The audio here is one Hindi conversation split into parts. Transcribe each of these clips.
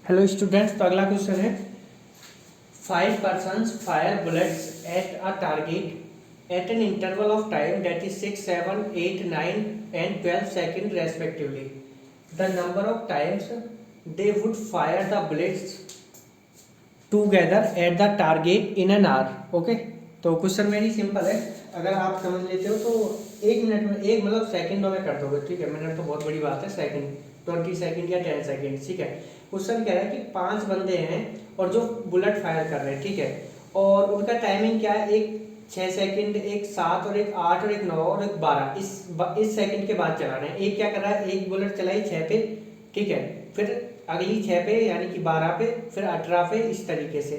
हेलो स्टूडेंट्स, तो अगला क्वेश्चन है 5 persons fire bullets at a target at an interval of time that is 6, 7, 8, 9 and 12 seconds respectively. The number of times they would fire the bullets together at the target in an hour. Okay, तो क्वेश्चन वेरी सिंपल है। अगर आप समझ लेते हो तो एक मिनट में, एक मतलब सेकंडों में कर दोगे। ठीक है, मिनट तो बहुत बड़ी बात है, सेकंड 20 सेकंड या 10 सेकंड। ठीक है, क्वेश्चन कह रहा है कि 5 बंदे हैं और जो बुलेट फायर कर रहे हैं। ठीक है, और उनका टाइमिंग क्या है, एक 6 सेकंड, एक 7 और एक 8 और एक 9 और एक 12 इस सेकंड के बाद चला रहे हैं। एक क्या कर रहा है, एक बुलेट चलाई 6 पे। ठीक है, फिर अगली 6 पे यानी कि 12 पे, फिर 18 पे, इस तरीके से।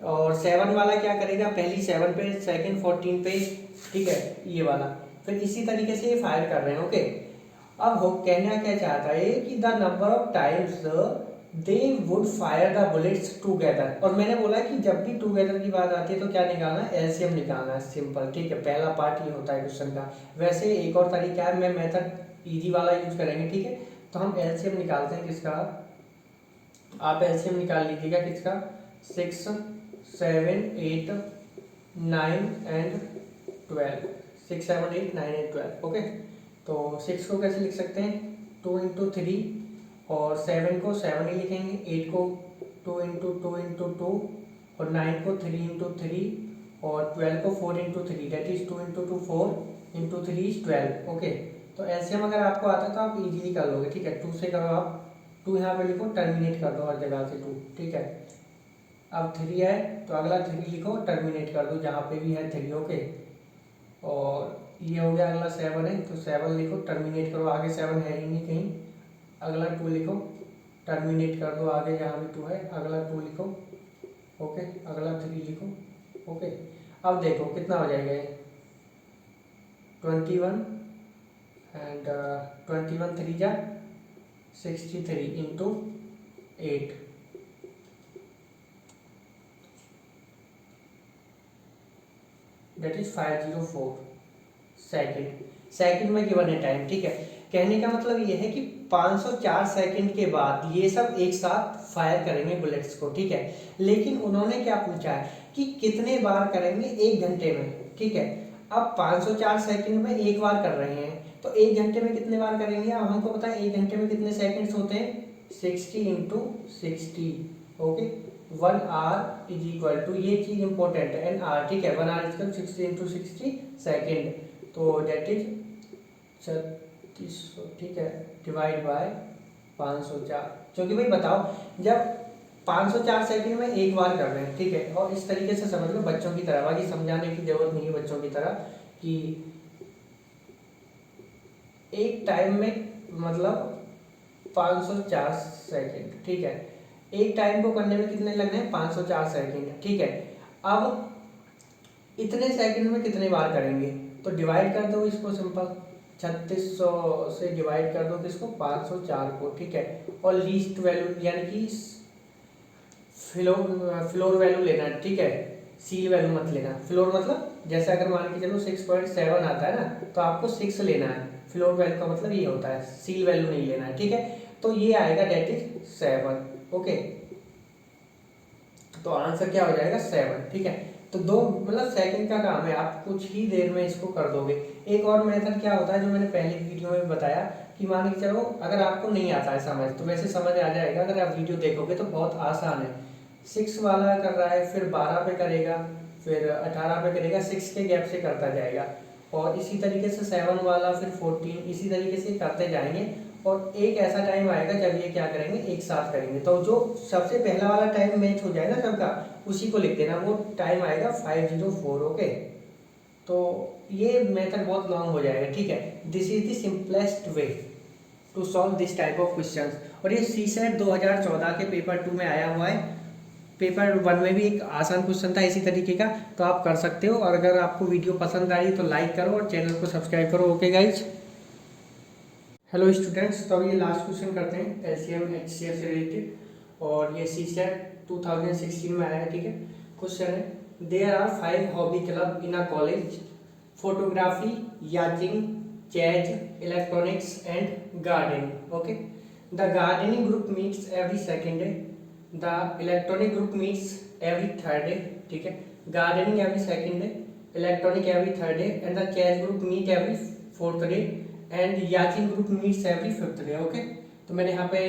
और 7 वाला क्या करेगा, पहली 7 पे, सेकंड 14 पे। ठीक है, ये वाला फिर इसी तरीके से ये फायर कर रहे हैं। ओके, अब हो कहना क्या चाहता है कि the number of times they wood fire the bullets together. और मैंने बोला कि जब भी टुगेदर की बात आती है तो क्या निकालना है, एलसीएम निकालना है। सिंपल, ठीक है, पहला पार्ट ये होता है क्वेश्चन का। वैसे एक और तरीका है, मैं मेथड इजी वाला यूज करेंगे। ठीक है, तो हम एलसीएम निकालते हैं किसका, आप एलसीएम निकाल लीजिएगा किसका, 6, 7, 8, 9 एंड 12। 6, 7, 8, 9 एंड 12। ओके, तो 6 को कैसे लिख सकते हैं, 2 इंटू 3, और 7 को 7 ही लिखेंगे, 8 को 2 इंटू 2 इंटू 2, और 9 को 3 इंटू 3, और 12 को 4 into 3, that is 2 into 2 4 into 3 is 12। Okay, तो एलसीएम अगर आपको आता है तो आप इजीली कर लोगे। ठीक है, 2 से करो आप, 2 यहाँ पे लिखो, टर्मिनेट कर दो हर जगह से 2। ठीक है, अब 3 है तो अगला 3 लिखो, टर्मिनेट कर दो जहाँ पे भी है 3। ओके, और ये हो गया, अगला 7 है तो 7 लिखो, टर्मिनेट करो, आगे 7 है ही नहीं कहीं। अगला 2 लिखो, टर्मिनेट कर दो आगे जहाँ भी 2 है, अगला 2 लिखो। ओके, अगला 3 लिखो। ओके, अब देखो कितना हो जाएगा ये, 21 एंड 21 3 जा 63 इंटू 8, डेट इज 504 सेकंड में गिवन है टाइम। ठीक है, कहने का मतलब ये है कि 504 सेकंड के बाद ये सब एक साथ फायर करेंगे बुलेट्स को। ठीक है, लेकिन उन्होंने क्या पूछा है कि कितने बार करेंगे एक घंटे में। ठीक है, अब 504 सेकंड में एक बार कर रहे हैं तो एक घंटे में कितने बार करेंगे। अब हमको पता है एक घंटे में कितने सेकंड्स होते हैं, 60 into 60। Okay, 1 hour is equal to, ये चीज इंपॉर्टेंट है, एन आर। ठीक है, 1 आवर इज 60 इंटू 60 सेकेंड, तो डेट इज 3600। ठीक है, डिवाइड बाय 504। क्योंकि भाई बताओ, जब 504 सेकंड में एक बार कर रहे हैं। ठीक है, और इस तरीके से समझ लो बच्चों की तरह, बाकी समझाने की जरूरत नहीं है बच्चों की तरह, कि एक टाइम में मतलब 504 सेकंड। ठीक है, एक टाइम को करने में कितने लगने हैं, 504 सेकंड। ठीक है, अब इतने सेकंड में कितने बार करेंगे, तो डिवाइड कर दो इसको, सिंपल 3600 से डिवाइड कर दो किसको, 504 को। ठीक है, और लीस्ट वैल्यू यानी कि फ्लोर वैल्यू लेना है। ठीक है, सील वैल्यू मत लेना। फ्लोर मतलब जैसे अगर मान के चलो 6.7 आता है ना, तो आपको 6 लेना है। फ्लोर वैल्यू का मतलब ये होता है, सील वैल्यू नहीं लेना है। ठीक है, तो ये आएगा डेट इज 7। ओके, तो आंसर क्या हो जाएगा, 7। ठीक है, तो दो मतलब सेकंड का काम है, आप कुछ ही देर में इसको कर दोगे। एक और मेथड क्या होता है जो मैंने पहले वीडियो में बताया, कि मान के चलो अगर आपको नहीं आता है समझ, तो वैसे समझ आ जाएगा अगर आप वीडियो देखोगे तो बहुत आसान है। 6 वाला कर रहा है, फिर 12 पे करेगा, फिर 18 पे करेगा, 6 के गैप से करता जाएगा, और इसी तरीके से 7 वाला, फिर 14, इसी तरीके से करते जाएंगे। और एक ऐसा टाइम आएगा जब ये क्या करेंगे, एक साथ करेंगे। तो जो सबसे पहला वाला टाइम मैच हो जाए ना सबका, उसी को लिख देना, वो टाइम आएगा 504। ओके, तो ये मेथड बहुत लॉन्ग हो जाएगा। ठीक है, this is the simplest way to solve this type of questions. और ये सीसेट 2014 के पेपर 2 में आया हुआ है। पेपर 1 में भी एक आसान क्वेश्चन था इसी तरीके का, तो आप कर सकते हो। और अगर आपको वीडियो पसंद आई तो लाइक करो और चैनल को सब्सक्राइब करो। ओके गाइज, हेलो स्टूडेंट्स, तो अब ये लास्ट क्वेश्चन करते हैं एलसीएम एचसीएफ से रिलेटेड, और ये सीसेट 2016 में आया है। ठीक है, क्वेश्चन है, there are 5 hobby club in a college, photography, yachting, jazz, electronics and gardening. Okay, the gardening group meets every second day, the electronic group meets every third day, ठीक है, gardening every second day, electronic every third day, and the chess group meet every fourth day, and yachting group meets every fifth day. Okay, तो मैंने यहाँ पे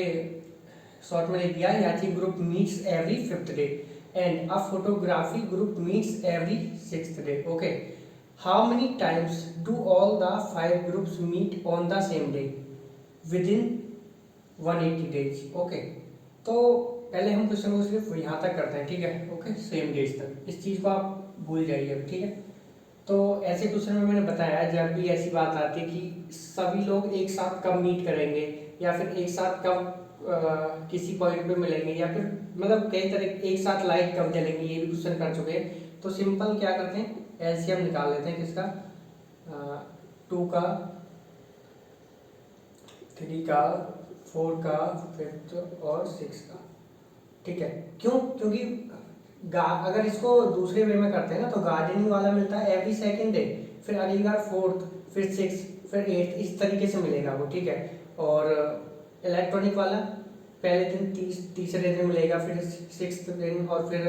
शॉर्ट में लिख दिया yachting group meets every fifth day, and a photography group meets every sixth day. Okay, how many times do all the 5 groups meet on the same day within 180 days. Okay, तो पहले हम क्वेश्चन को सिर्फ यहाँ तक करते हैं, ठीक है। ओके, सेम डेज तक, इस चीज़ को आप भूल जाइए अब, ठीक है। तो ऐसे क्वेश्चन में मैंने बताया जब भी ऐसी बात आती है कि सभी लोग एक साथ कब मीट करेंगे या फिर एक साथ कब किसी पॉइंट पे मिलेंगे या फिर मतलब कई तरह एक साथ लाइट कब जलेंगे, ये भी क्वेश्चन कर चुके हैं। तो सिंपल क्या करते हैं, एलसीएम निकाल लेते हैं किसका, 2 का, 3 का, 4 का, 5 और 6 का, ठीक है। क्यों? क्योंकि अगर इसको दूसरे वे में करते हैं ना तो गार्डनिंग वाला मिलता है एवरी सेकेंड डे, फिर अगली बार 4th, फिर 6th, फिर 8th, इस तरीके से मिलेगा वो, ठीक है। और इलेक्ट्रॉनिक वाला पहले दिन तीसरे दिन मिलेगा, फिर 6th दिन और फिर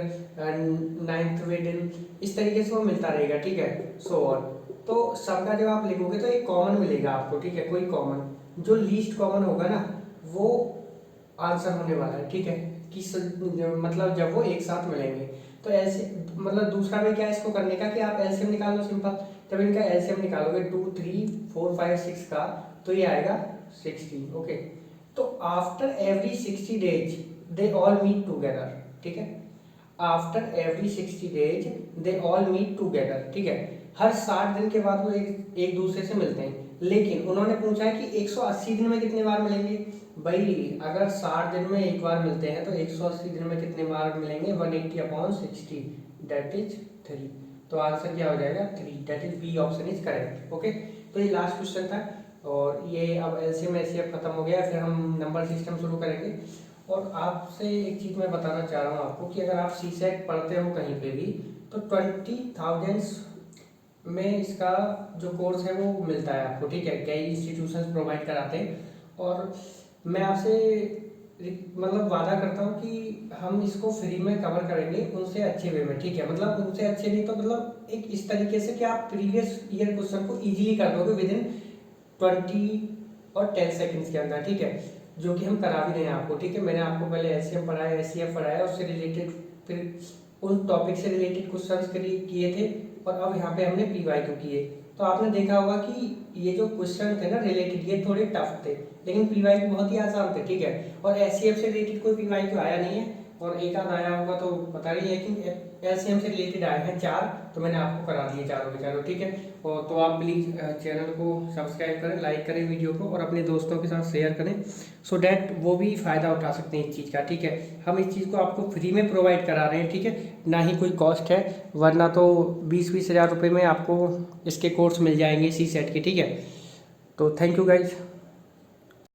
9th दिन, इस तरीके से वो मिलता रहेगा, ठीक है, सो ऑन। तो सबका जब आप लिखोगे तो एक कॉमन मिलेगा आपको, ठीक है, कोई कॉमन, जो लीस्ट कॉमन होगा ना वो आंसर होने वाला है, ठीक है, कि मतलब जब वो एक साथ मिलेंगे। तो ऐसे मतलब दूसरा वे क्या है इसको करने का कि आप एलसीएम निकाल लो सिंपल। जब इनका एलसीएम निकालोगे 2, 3, 4, 5, 6 का, तो ये आएगा 60। ओके, तो after every 60 days they all meet together, ठीक है, after every 60 days they all meet together, ठीक है। हर 60 दिन के बाद वो एक दूसरे से मिलते हैं, लेकिन उन्होंने पूछा है कि 180 दिन में कितने बार मिलेंगे। भाई अगर 60 दिन में एक बार मिलते हैं तो 180 दिन में कितने बार मिलेंगे, 180/60, दैट इज 3। तो आंसर क्या हो जाएगा, 3, that is B option is correct. Okay, तो ये लास्ट क्वेश्चन था और ये अब एलसीएम एचसीएफ खत्म हो गया, फिर हम नंबर सिस्टम शुरू करेंगे। और आपसे एक चीज़ मैं बताना चाह रहा हूँ आपको कि अगर आप सीसेट पढ़ते हो कहीं पे भी तो 20,000 में इसका जो कोर्स है वो मिलता है आपको, ठीक है, कई इंस्टीट्यूशंस प्रोवाइड कराते हैं। और मैं आपसे मतलब वादा करता हूँ कि हम इसको फ्री में कवर करेंगे उनसे अच्छे वे में, ठीक है, मतलब उनसे अच्छे नहीं तो मतलब एक इस तरीके से कि आप प्रीवियस ईयर क्वेश्चन को इजीली कर दोगे विदिन 20 और 10 सेकंड्स के अंदर, ठीक है, जो कि हम करा भी रहे हैं आपको, ठीक है। मैंने आपको पहले एचसीएम पढ़ाया, एचसीएफ पढ़ाया, उससे रिलेटेड फिर उन टॉपिक से रिलेटेड क्वेश्चंस किए थे और अब यहाँ पे हमने पीवाईक्यू किए। तो आपने देखा होगा कि ये जो क्वेश्चन थे ना रिलेटेड, ये थोड़े टफ थे, लेकिन पीवाईक्यू बहुत ही आसान थे, ठीक है। और एचसीएफ से रिलेटेड कोई पीवाईक्यू आया नहीं है और एक आध आया होगा तो पता नहीं, लेकिन एलसीएम से रिलेटेड आए हैं 4, तो मैंने आपको करा दिए चारों के चारों, ठीक है। और तो आप प्लीज़ चैनल को सब्सक्राइब करें, लाइक करें वीडियो को और अपने दोस्तों के साथ शेयर करें, सो डैट वो भी फ़ायदा उठा सकते हैं इस चीज़ का, ठीक है। हम इस चीज़ को आपको फ्री में प्रोवाइड करा रहे हैं, ठीक है, ना ही कोई कॉस्ट है, वरना तो 20-20 हज़ार रुपये में आपको इसके कोर्स मिल जाएंगे सी सेट के, ठीक है। तो थैंक यू गाइज।